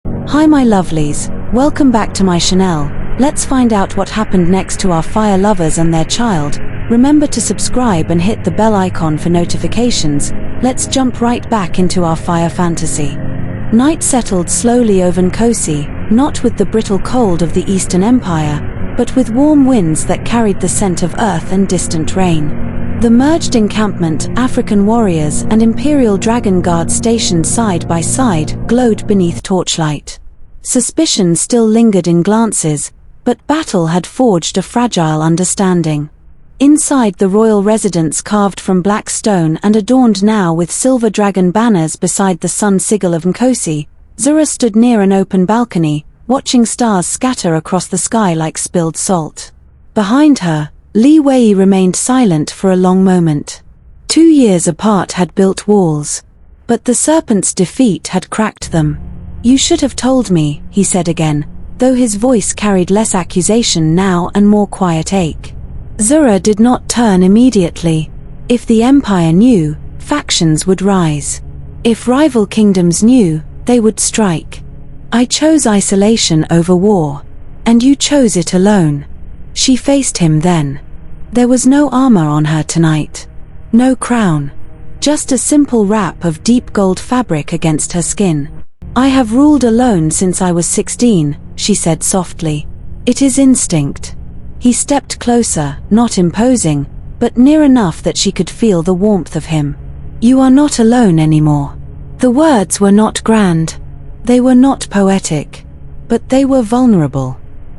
Hi my lovelies, welcome back to my channel. Let's find out what happened next to our fire lovers and their child. Remember to subscribe and hit the bell icon for notifications. Let's jump right back into our fire fantasy. Night settled slowly over Nkosi, not with the brittle cold of the Eastern Empire, but with warm winds that carried the scent of earth and distant rain. The merged encampment, African warriors and Imperial Dragon Guard stationed side by side, glowed beneath torchlight. Suspicion still lingered in glances, but battle had forged a fragile understanding. Inside the royal residence carved from black stone and adorned now with silver dragon banners beside the sun sigil of Nkosi, Zura stood near an open balcony, watching stars scatter across the sky like spilled salt. Behind her, Li Wei remained silent for a long moment. 2 years apart had built walls, but the serpent's defeat had cracked them. "You should have told me," he said again, though his voice carried less accusation now and more quiet ache. Zura did not turn immediately. If the empire knew, factions would rise. If rival kingdoms knew, they would strike. "I chose isolation over war. And you chose it alone." She faced him then. There was no armor on her tonight. No crown. Just a simple wrap of deep gold fabric against her skin. "I have ruled alone since I was 16, she said softly. "It is instinct." He stepped closer, not imposing, but near enough that she could feel the warmth of him. "You are not alone anymore." The words were not grand. They were not poetic. But they were vulnerable.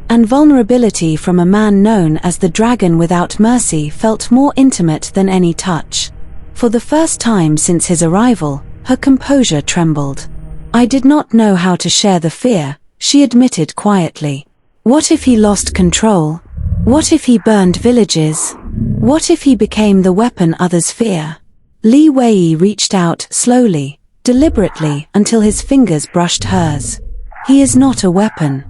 And vulnerability from a man known as the Dragon Without Mercy felt more intimate than any touch. For the first time since his arrival, her composure trembled. "I did not know how to share the fear," she admitted quietly. What if he lost control? What if he burned villages? What if he became the weapon others fear? Li Wei reached out slowly, deliberately, until his fingers brushed hers. "He is not a weapon."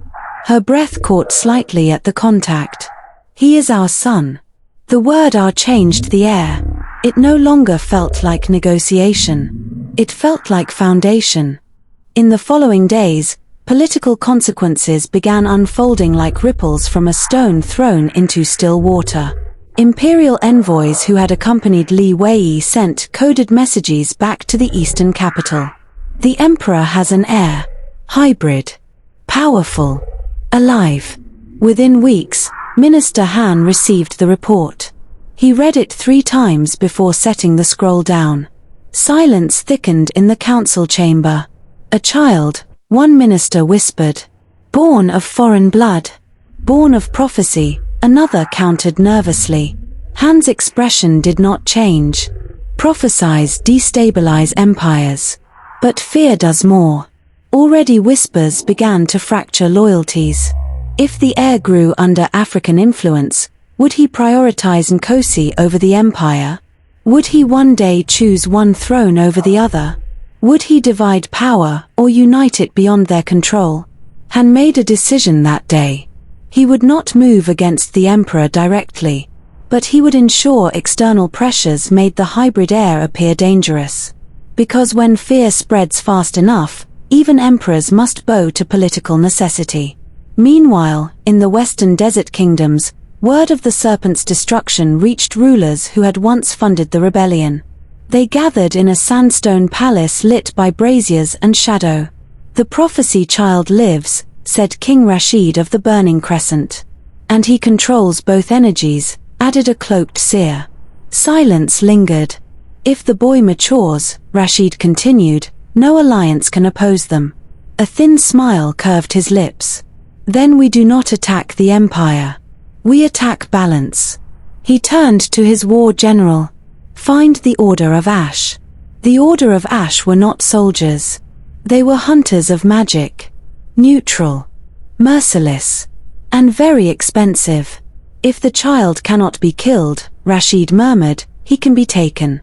Her breath caught slightly at the contact. "He is our son." The word "our" changed the air. It no longer felt like negotiation. It felt like foundation. In the following days, political consequences began unfolding like ripples from a stone thrown into still water. Imperial envoys who had accompanied Li Wei sent coded messages back to the eastern capital. "The emperor has an heir. Hybrid. Powerful. Alive." Within weeks, Minister Han received the report. He read it 3 times before setting the scroll down. Silence thickened in the council chamber. "A child," one minister whispered. "Born of foreign blood. Born of prophecy," another countered nervously. Han's expression did not change. "Prophesies destabilize empires. But fear does more." Already whispers began to fracture loyalties. If the heir grew under African influence, would he prioritize Nkosi over the empire? Would he one day choose one throne over the other? Would he divide power or unite it beyond their control? Han made a decision that day. He would not move against the emperor directly, but he would ensure external pressures made the hybrid heir appear dangerous. Because when fear spreads fast enough, even emperors must bow to political necessity. Meanwhile, in the western desert kingdoms, word of the serpent's destruction reached rulers who had once funded the rebellion. They gathered in a sandstone palace lit by braziers and shadow. "The prophecy child lives," said King Rashid of the Burning Crescent. "And he controls both energies," added a cloaked seer. Silence lingered. "If the boy matures," Rashid continued, "no alliance can oppose them." A thin smile curved his lips. "Then we do not attack the empire. We attack balance." He turned to his war general. "Find the Order of Ash." The Order of Ash were not soldiers. They were hunters of magic. Neutral. Merciless. And very expensive. "If the child cannot be killed," Rashid murmured, "he can be taken."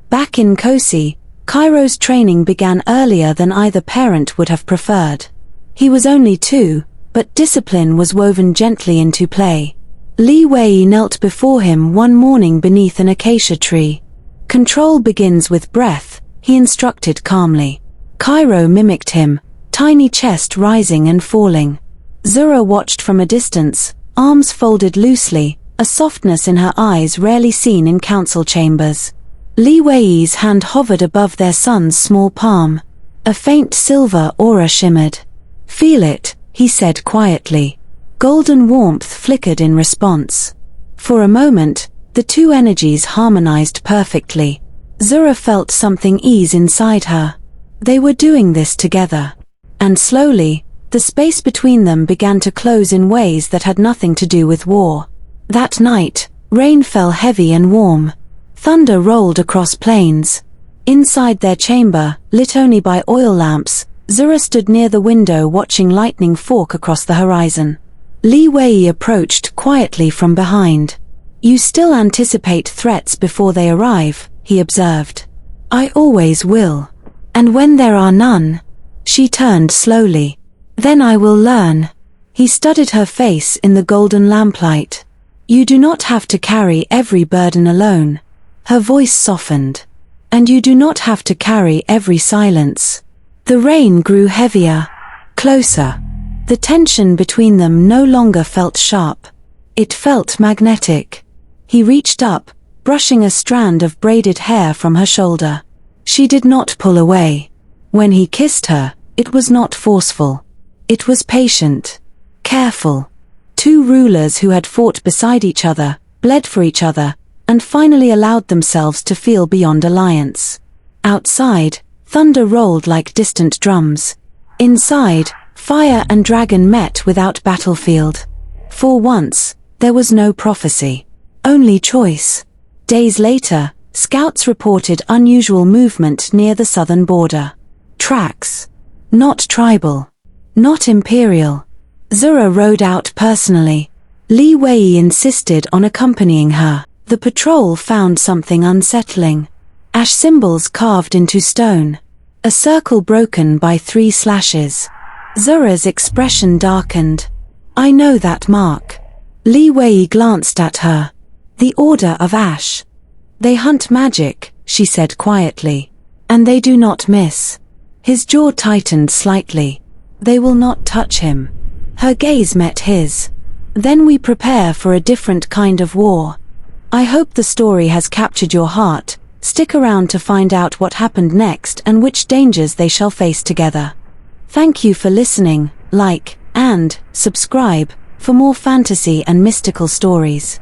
Back in Nkosi, Cairo's training began earlier than either parent would have preferred. He was only 2, but discipline was woven gently into play. Li Wei knelt before him one morning beneath an acacia tree. "Control begins with breath," he instructed calmly. Cairo mimicked him, tiny chest rising and falling. Zura watched from a distance, arms folded loosely, a softness in her eyes rarely seen in council chambers. Li Wei's hand hovered above their son's small palm. A faint silver aura shimmered. "Feel it," he said quietly. Golden warmth flickered in response. For a moment, the two energies harmonized perfectly. Zura felt something ease inside her. They were doing this together. And slowly, the space between them began to close in ways that had nothing to do with war. That night, rain fell heavy and warm. Thunder rolled across plains. Inside their chamber, lit only by oil lamps, Zura stood near the window watching lightning fork across the horizon. Li Wei approached quietly from behind. "You still anticipate threats before they arrive," he observed. "I always will. And when there are none," she turned slowly, "then I will learn." He studied her face in the golden lamplight. "You do not have to carry every burden alone." Her voice softened. "And you do not have to carry every silence." The rain grew heavier, closer. The tension between them no longer felt sharp. It felt magnetic. He reached up, brushing a strand of braided hair from her shoulder. She did not pull away. When he kissed her, it was not forceful. It was patient, careful. Two rulers who had fought beside each other, bled for each other, and finally allowed themselves to feel beyond alliance. Outside, thunder rolled like distant drums. Inside, fire and dragon met without battlefield. For once, there was no prophecy, only choice. Days later, scouts reported unusual movement near the southern border. Tracks. Not tribal. Not imperial. Zura rode out personally. Li Wei insisted on accompanying her. The patrol found something unsettling. Ash symbols carved into stone. A circle broken by 3 slashes. Zura's expression darkened. "I know that mark." Li Wei glanced at her. "The Order of Ash. They hunt magic," she said quietly. "And they do not miss." His jaw tightened slightly. "They will not touch him." Her gaze met his. "Then we prepare for a different kind of war." I hope the story has captured your heart. Stick around to find out what happened next and which dangers they shall face together. Thank you for listening, like, and subscribe for more fantasy and mystical stories.